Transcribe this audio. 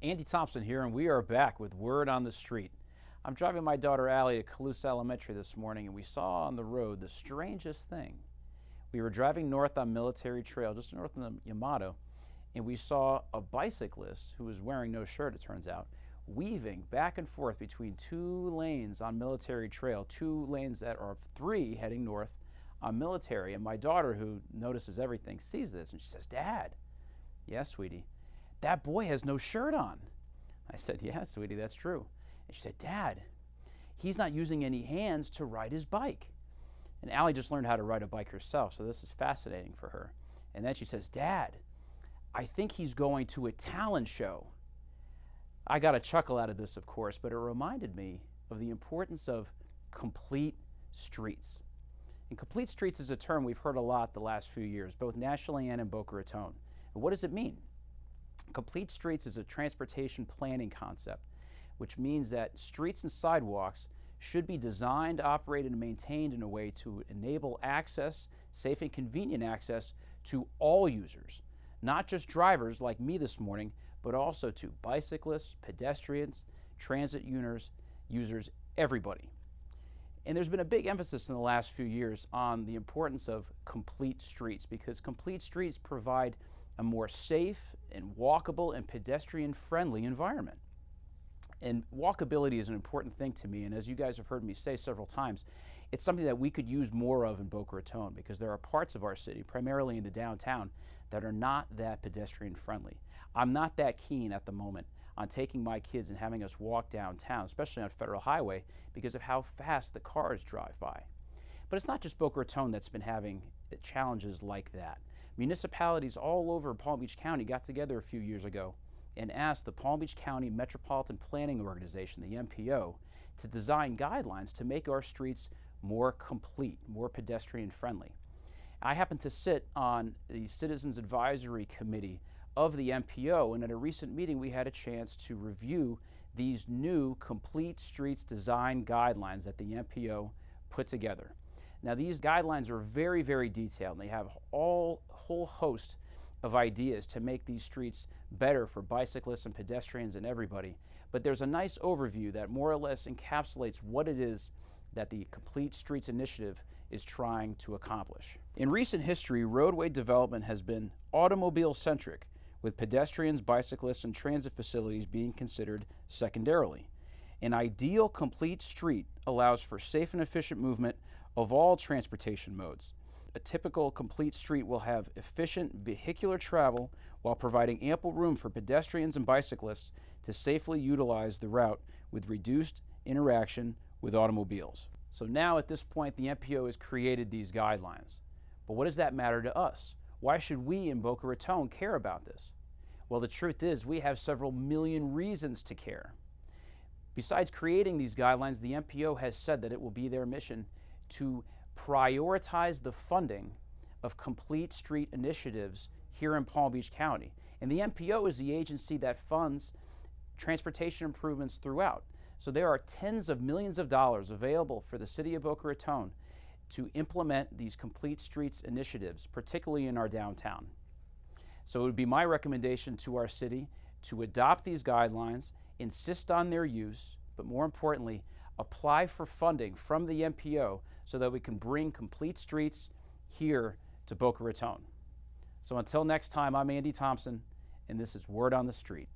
Andy Thompson here, and we are back with Word on the Street. I'm driving my daughter Allie to Colusa Elementary this morning, and we saw on the road the strangest thing. We were driving north on Military Trail, just north of the Yamato, and we saw a bicyclist who was wearing no shirt, it turns out, weaving back and forth between two lanes on Military Trail, two lanes that are three heading north on Military. And my daughter, who notices everything, sees this, and she says, "Dad." "Yes, sweetie." "That boy has no shirt on." I said, "Yeah, sweetie, that's true." And she said, "Dad, he's not using any hands to ride his bike." And Allie just learned how to ride a bike herself, so this is fascinating for her. And then she says, "Dad, I think he's going to a talent show." I got a chuckle out of this, of course, but it reminded me of the importance of complete streets. And complete streets is a term we've heard a lot the last few years, both nationally and in Boca Raton. And what does it mean? Complete streets is a transportation planning concept, which means that streets and sidewalks should be designed, operated, and maintained in a way to enable access, safe and convenient access, to all users, not just drivers like me this morning, but also to bicyclists, pedestrians, transit users, everybody. And there's been a big emphasis in the last few years on the importance of complete streets, because complete streets provide a more safe and walkable and pedestrian-friendly environment. And walkability is an important thing to me, and as you guys have heard me say several times, it's something that we could use more of in Boca Raton, because there are parts of our city, primarily in the downtown, that are not that pedestrian-friendly. I'm not that keen at the moment on taking my kids and having us walk downtown, especially on Federal Highway, because of how fast the cars drive by. But it's not just Boca Raton that's been having challenges like that. Municipalities all over Palm Beach County got together a few years ago and asked the Palm Beach County Metropolitan Planning Organization, the MPO, to design guidelines to make our streets more complete, more pedestrian friendly. I happen to sit on the Citizens Advisory Committee of the MPO, and at a recent meeting we had a chance to review these new complete streets design guidelines that the MPO put together. Now, these guidelines are very, very detailed, and they have a whole host of ideas to make these streets better for bicyclists and pedestrians and everybody. But there's a nice overview that more or less encapsulates what it is that the Complete Streets Initiative is trying to accomplish. In recent history, roadway development has been automobile-centric, with pedestrians, bicyclists, and transit facilities being considered secondarily. An ideal complete street allows for safe and efficient movement of all transportation modes. A typical complete street will have efficient vehicular travel while providing ample room for pedestrians and bicyclists to safely utilize the route with reduced interaction with automobiles. So now at this point, the MPO has created these guidelines. But what does that matter to us? Why should we in Boca Raton care about this? Well, the truth is we have several million reasons to care. Besides creating these guidelines, the MPO has said that it will be their mission to prioritize the funding of complete street initiatives here in Palm Beach County. And the MPO is the agency that funds transportation improvements throughout. So there are tens of millions of dollars available for the city of Boca Raton to implement these complete streets initiatives, particularly in our downtown. So it would be my recommendation to our city to adopt these guidelines, insist on their use, but more importantly, apply for funding from the MPO so that we can bring complete streets here to Boca Raton. So until next time, I'm Andy Thompson, and this is Word on the Street.